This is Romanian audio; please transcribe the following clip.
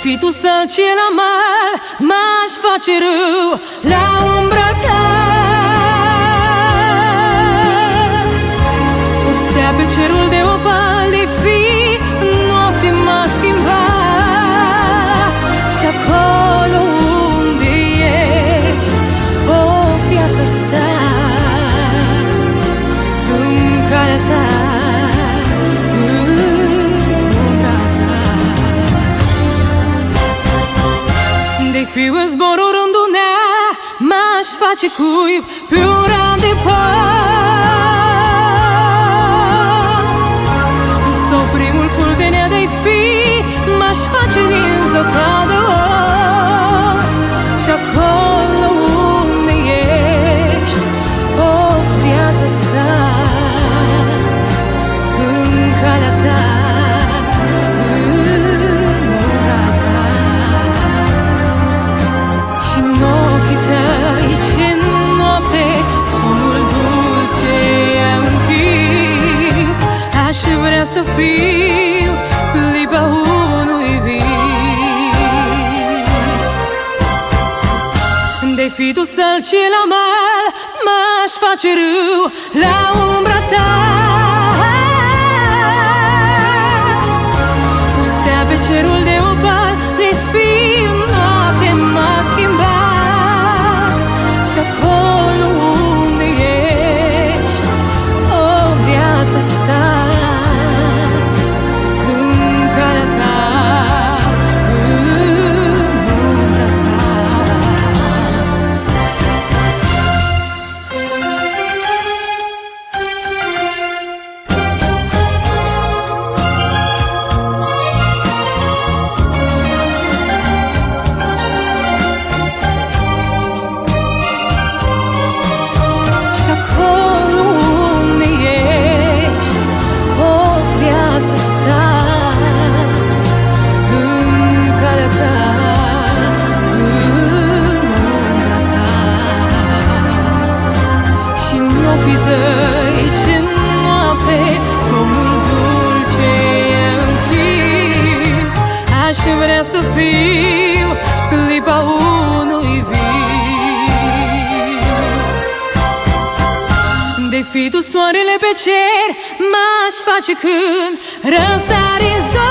fi tu sălci la mal, m-aș face râu la umbra ta. O stea pe cerul de opal de fi, noapte m-a schimbat. Și acolo unde ești, o viață sta în calea ta. De fi în zborul rândunea, m-aș face cuib pe un ram de păr. Sau primul fuldenea de fi, m-aș face din zăpadă. Și acolo unde ești, o viață sta în calea ta. Aș vrea să fiu clipa unui vis. De fi tu sălci la mal, m-aș face râu la umbra ta. O stea pe cerul de opal de fi, noapte m-a schimbat. Și acolo unde ești, o viață sta vrea să fiu clipa unui vis. De fi tu soarele pe cer, m-aș face când răsare zorii.